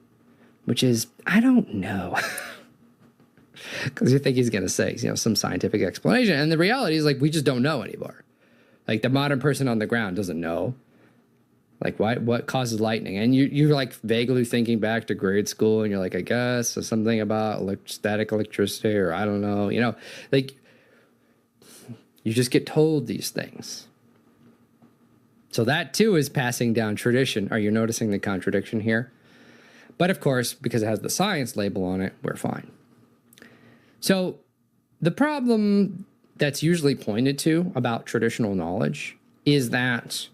[SPEAKER 1] which is, I don't know. Because you think he's going to say, some scientific explanation. And the reality is, like, we just don't know anymore. Like, the modern person on the ground doesn't know. Like, what causes lightning? And you're like vaguely thinking back to grade school, and you're like, I guess something about static electricity, or I don't know, like you just get told these things. So that too is passing down tradition. Are you noticing the contradiction here? But of course, because it has the science label on it, we're fine. So the problem that's usually pointed to about traditional knowledge is that,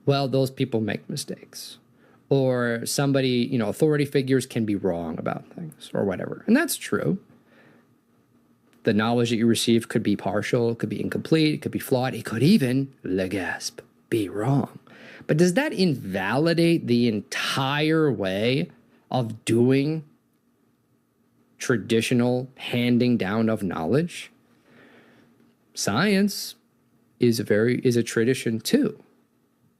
[SPEAKER 1] well, those people make mistakes, or somebody, authority figures can be wrong about things or whatever. And that's true. The knowledge that you receive could be partial, could be incomplete, it could be flawed. It could even, le gasp, be wrong. But does that invalidate the entire way of doing traditional handing down of knowledge? Science is a tradition too.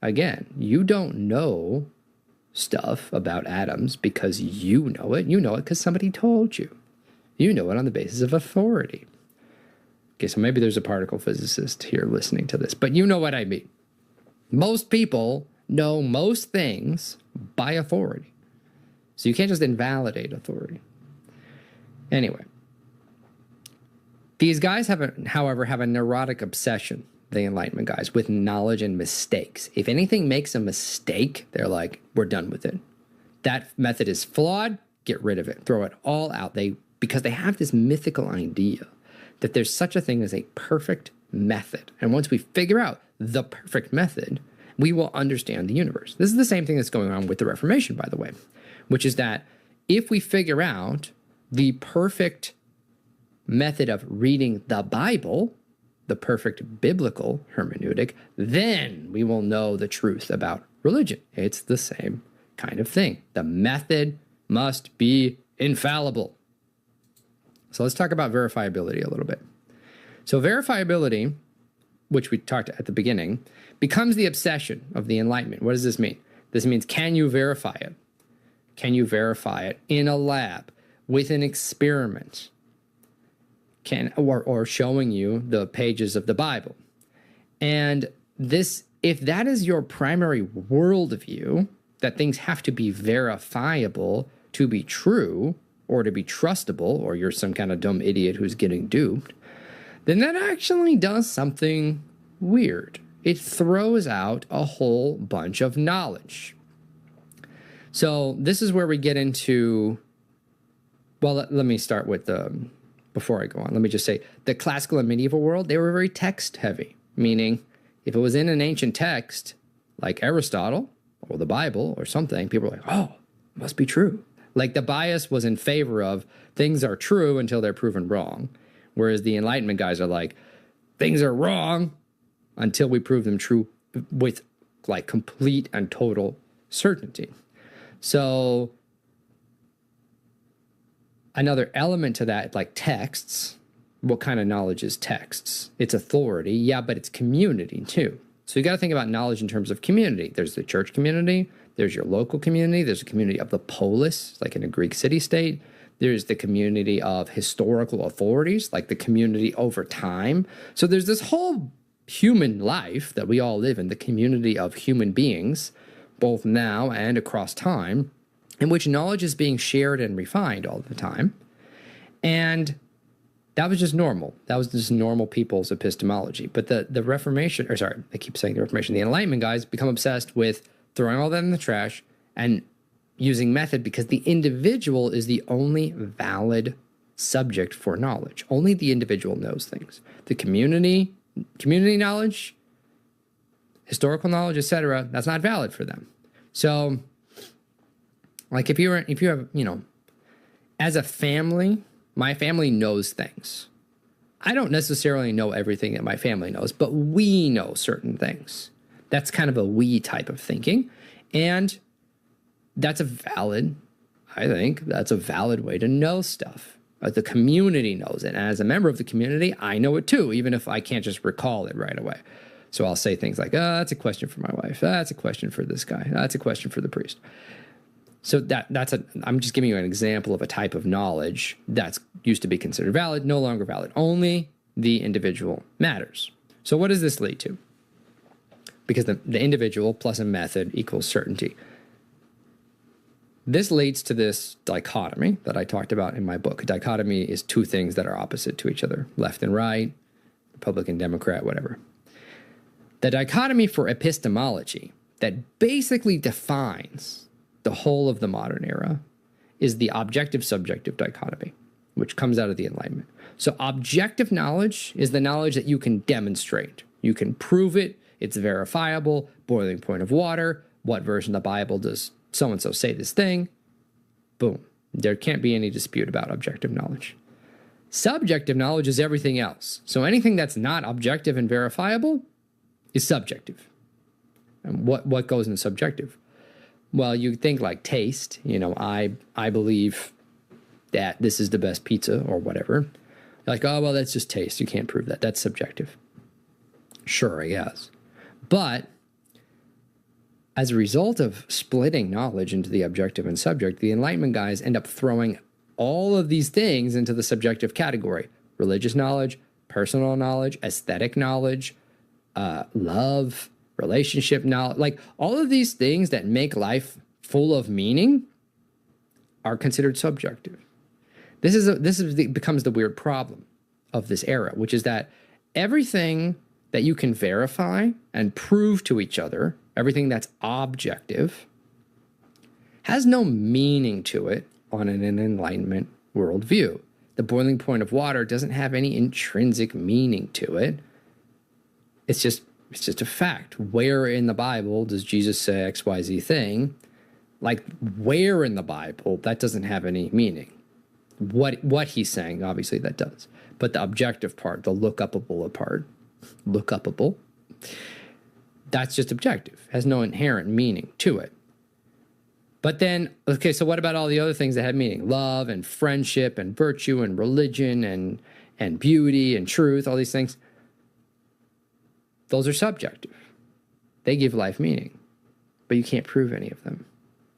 [SPEAKER 1] Again, you don't know stuff about atoms because you know it. You know it because somebody told you. You know it on the basis of authority. Okay, so maybe there's a particle physicist here listening to this, but you know what I mean. Most people know most things by authority. So you can't just invalidate authority. Anyway, these guys however, have a neurotic obsession, the Enlightenment guys, with knowledge and mistakes. If anything makes a mistake, they're like, we're done with it. That method is flawed, get rid of it, throw it all out. Because they have this mythical idea that there's such a thing as a perfect method. And once we figure out the perfect method, we will understand the universe. This is the same thing that's going on with the Reformation, by the way, which is that if we figure out the perfect method of reading the Bible, the perfect biblical hermeneutic, then we will know the truth about religion. It's the same kind of thing. The method must be infallible. So let's talk about verifiability a little bit. So verifiability, which we talked at the beginning, becomes the obsession of the Enlightenment. What does this mean? This means, can you verify it? Can you verify it in a lab with an experiment? Or showing you the pages of the Bible. And this, if that is your primary worldview, that things have to be verifiable to be true or to be trustable, or you're some kind of dumb idiot who's getting duped, then that actually does something weird. It throws out a whole bunch of knowledge. So this is where we get into, well, let me start with before I go on, let me just say, the classical and medieval world, they were very text heavy, meaning if it was in an ancient text, like Aristotle or the Bible or something, people were like, oh, it must be true. Like the bias was in favor of things are true until they're proven wrong. Whereas the Enlightenment guys are like, things are wrong until we prove them true with like complete and total certainty. So another element to that, like texts, what kind of knowledge is texts? It's authority, yeah, but it's community too. So you got to think about knowledge in terms of community. There's the church community, there's your local community, there's a community of the polis, like in a Greek city-state. There's the community of historical authorities, like the community over time. So there's this whole human life that we all live in, the community of human beings, both now and across time, in which knowledge is being shared and refined all the time. And that was just normal. That was just normal people's epistemology. But the Reformation, or sorry, I keep saying the Reformation, the Enlightenment guys become obsessed with throwing all that in the trash and using method because the individual is the only valid subject for knowledge. Only the individual knows things. The community knowledge, historical knowledge, etc., that's not valid for them. So, like if you have, as a family, my family knows things. I don't necessarily know everything that my family knows, but we know certain things. That's kind of a we type of thinking. And that's I think that's a valid way to know stuff. The community knows it. And as a member of the community, I know it too, even if I can't just recall it right away. So I'll say things like, that's a question for my wife. That's a question for this guy. That's a question for the priest. So I'm just giving you an example of a type of knowledge that's used to be considered valid, no longer valid. Only the individual matters. So what does this lead to? Because the individual plus a method equals certainty. This leads to this dichotomy that I talked about in my book. A dichotomy is two things that are opposite to each other, left and right, Republican, Democrat, whatever. The dichotomy for epistemology that basically defines the whole of the modern era is the objective-subjective dichotomy, which comes out of the Enlightenment. So objective knowledge is the knowledge that you can demonstrate. You can prove it. It's verifiable, boiling point of water. What version of the Bible does so-and-so say this thing? Boom. There can't be any dispute about objective knowledge. Subjective knowledge is everything else. So anything that's not objective and verifiable is subjective. And what goes in subjective? Well, you think like taste. I believe that this is the best pizza or whatever. Like, oh, well, that's just taste. You can't prove that. That's subjective. Sure, I guess. But as a result of splitting knowledge into the objective and subject, the Enlightenment guys end up throwing all of these things into the subjective category. Religious knowledge, personal knowledge, aesthetic knowledge, love, relationship knowledge. Like all of these things that make life full of meaning are considered subjective. This becomes the weird problem of this era, which is that everything that you can verify and prove to each other, everything that's objective, has no meaning to it on an Enlightenment worldview. The boiling point of water doesn't have any intrinsic meaning to it. It's just a fact. Where in the Bible does Jesus say XYZ thing? Like, where in the Bible? That doesn't have any meaning. What he's saying, obviously, that does. But the objective part, the look-upable part, that's just objective. Has no inherent meaning to it. But then, okay, so what about all the other things that have meaning? Love and friendship and virtue and religion and beauty and truth, all these things. Those are subjective. They give life meaning, but you can't prove any of them.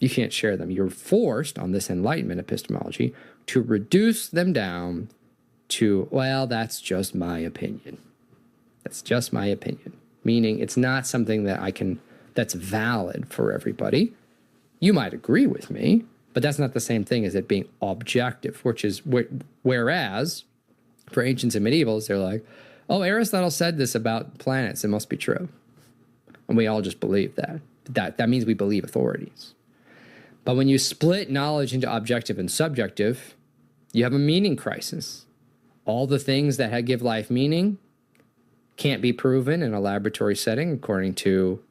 [SPEAKER 1] You can't share them. You're forced on this Enlightenment epistemology to reduce them down to, well, that's just my opinion. That's just my opinion. Meaning it's not something that's valid for everybody. You might agree with me, but that's not the same thing as it being objective, which is whereas for ancients and medievals, they're like, oh, Aristotle said this about planets. It must be true. And we all just believe that. That means we believe authorities. But when you split knowledge into objective and subjective, you have a meaning crisis. All the things that give life meaning can't be proven in a laboratory setting according to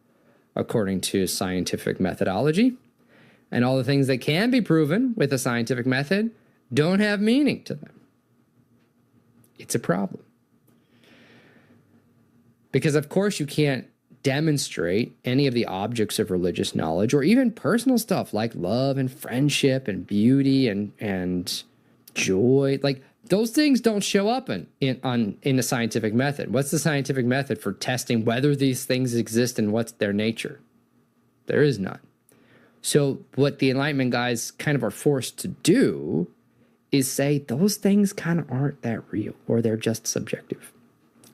[SPEAKER 1] scientific methodology. And all the things that can be proven with a scientific method don't have meaning to them. It's a problem. Because, of course, you can't demonstrate any of the objects of religious knowledge or even personal stuff like love and friendship and beauty and joy. Like, those things don't show up in the scientific method. What's the scientific method for testing whether these things exist and what's their nature? There is none. So what the Enlightenment guys kind of are forced to do is say those things kind of aren't that real, or they're just subjective.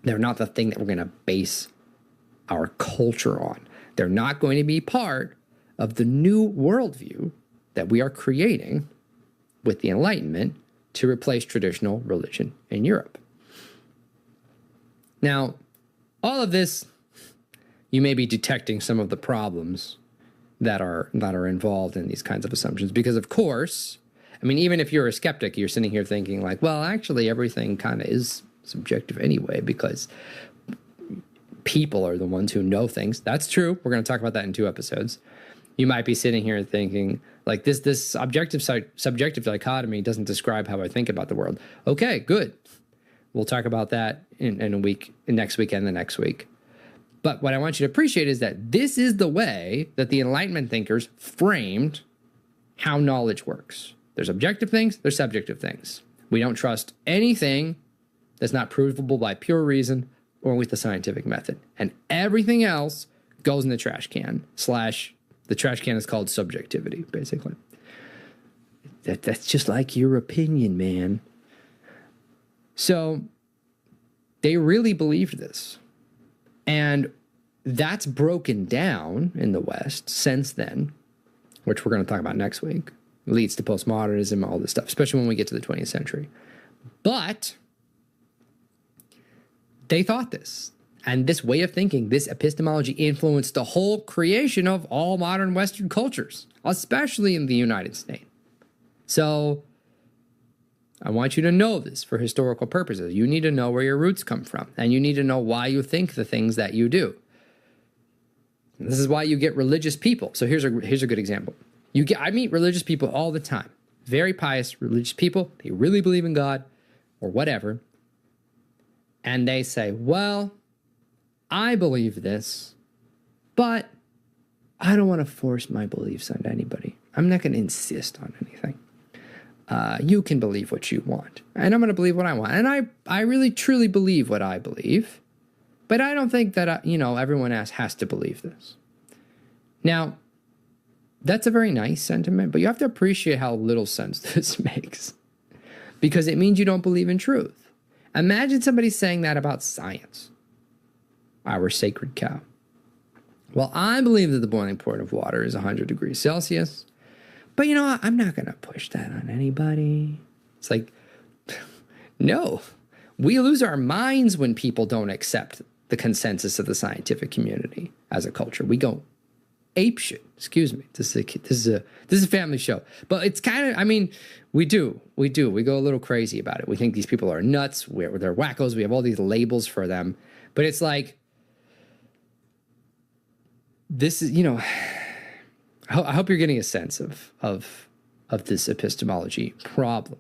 [SPEAKER 1] They're not the thing that we're going to base our culture on. They're not going to be part of the new worldview that we are creating with the Enlightenment to replace traditional religion in Europe. Now, all of this, you may be detecting some of the problems that are involved in these kinds of assumptions. Because of course, I mean, even if you're a skeptic, you're sitting here thinking like, well, actually everything kind of is subjective anyway, because people are the ones who know things. That's true. We're going to talk about that in 2 episodes. You might be sitting here thinking like this objective subjective dichotomy doesn't describe how I think about the world. Okay, good. We'll talk about that in a week, next week and the next week. But what I want you to appreciate is that this is the way that the Enlightenment thinkers framed how knowledge works. There's objective things, there's subjective things. We don't trust anything that's not provable by pure reason or with the scientific method. And everything else goes in the trash can, / the trash can is called subjectivity, basically. That's just like your opinion, man. So they really believed this. And that's broken down in the West since then, which we're going to talk about next week. It leads to postmodernism, all this stuff, especially when we get to the 20th century. But they thought this. And this way of thinking, this epistemology influenced the whole creation of all modern Western cultures, especially in the United States. So I want you to know this for historical purposes. You need to know where your roots come from, and you need to know why you think the things that you do. And this is why you get religious people. So here's a good example. I meet religious people all the time. Very pious religious people. They really believe in God or whatever. And they say, well, I believe this, but I don't want to force my beliefs on anybody. I'm not going to insist on anything. You can believe what you want, and I'm going to believe what I want. And I really, truly believe what I believe, but I don't think that, everyone else has to believe this. Now, that's a very nice sentiment, but you have to appreciate how little sense this makes, because it means you don't believe in truth. Imagine somebody saying that about science. Our sacred cow. Well, I believe that the boiling point of water is 100 degrees Celsius, but I'm not going to push that on anybody. It's like, no, we lose our minds when people don't accept the consensus of the scientific community as a culture. We go apeshit. Excuse me. This is a family show, but it's kind of, we do. We go a little crazy about it. We think these people are nuts. They're wackos. We have all these labels for them, but it's like, this is, I hope you're getting a sense of this epistemology problem,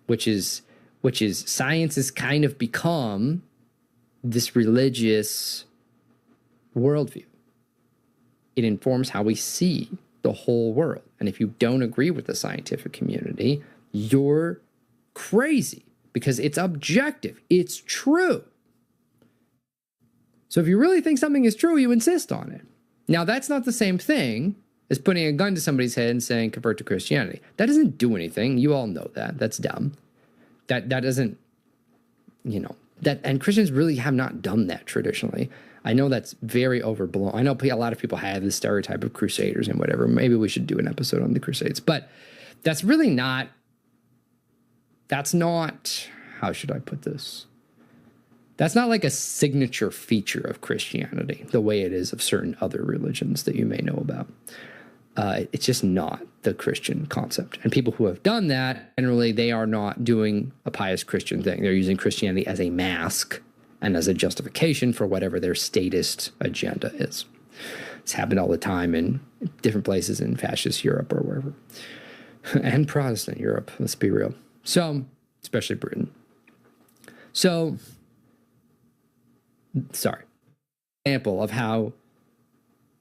[SPEAKER 1] which is science has kind of become this religious worldview. It informs how we see the whole world. And if you don't agree with the scientific community, you're crazy, because it's objective. It's true. So if you really think something is true, you insist on it. Now, that's not the same thing as putting a gun to somebody's head and saying, convert to Christianity. That doesn't do anything. You all know that. That's dumb. That doesn't, and Christians really have not done that traditionally. I know that's very overblown. I know a lot of people have this stereotype of crusaders and whatever. Maybe we should do an episode on the Crusades. But that's really not, how should I put this? That's not like a signature feature of Christianity, the way it is of certain other religions that you may know about. It's just not the Christian concept. And people who have done that, generally, they are not doing a pious Christian thing. They're using Christianity as a mask and as a justification for whatever their statist agenda is. It's happened all the time in different places in fascist Europe or wherever. And Protestant Europe, let's be real. So, especially Britain. So, sorry. Example of how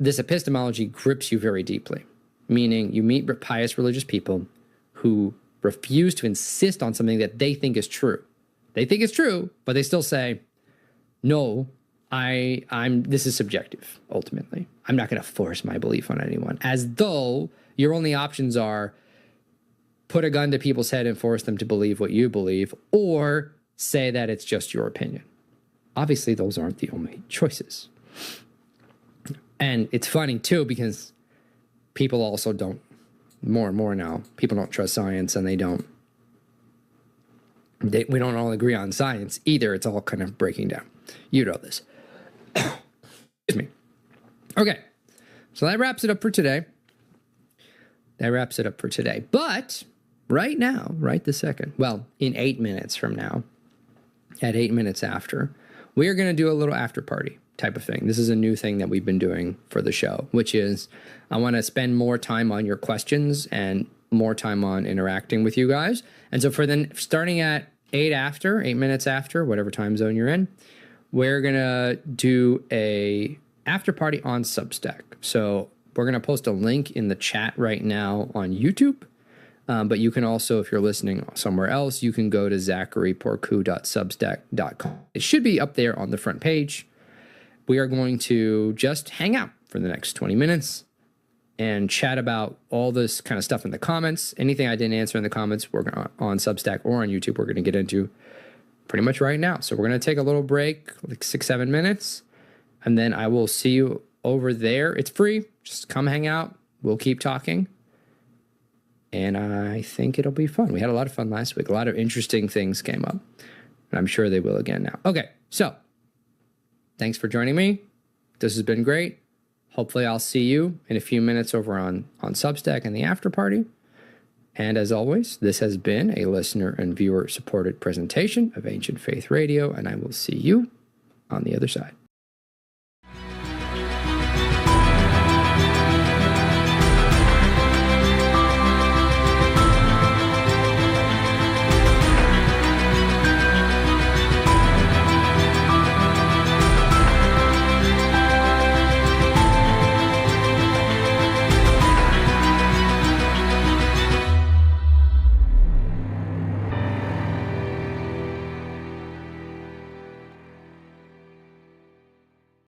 [SPEAKER 1] this epistemology grips you very deeply, meaning you meet pious religious people who refuse to insist on something that they think is true. They think it's true, but they still say, no, this is subjective, ultimately. I'm not going to force my belief on anyone, as though your only options are put a gun to people's head and force them to believe what you believe, or say that it's just your opinion. Obviously, those aren't the only choices. And it's funny, too, because people also don't, more and more now, people don't trust science, and we don't all agree on science either. It's all kind of breaking down. You know this. Excuse me. Okay, so that wraps it up for today. that wraps it up for today. But right now, right this second, well, in 8 minutes from now, at 8 minutes after, we are going to do a little after party type of thing. This is a new thing that we've been doing for the show, which is I want to spend more time on your questions and more time on interacting with you guys. And so for then starting at 8 minutes after, whatever time zone you're in, we're going to do a after party on Substack. So we're going to post a link in the chat right now on YouTube. But you can also, if you're listening somewhere else, you can go to zacharyporcu.substack.com. It should be up there on the front page. We are going to just hang out for the next 20 minutes and chat about all this kind of stuff in the comments. Anything I didn't answer in the comments, we're gonna, on Substack or on YouTube, we're going to get into pretty much right now. So we're going to take a little break, like 6-7 minutes, and then I will see you over there. It's free. Just come hang out. We'll keep talking. And I think it'll be fun. We had a lot of fun last week. A lot of interesting things came up. And I'm sure they will again now. Okay, so thanks for joining me. This has been great. Hopefully I'll see you in a few minutes over on Substack and the after party. And as always, this has been a listener and viewer supported presentation of Ancient Faith Radio, and I will see you on the other side.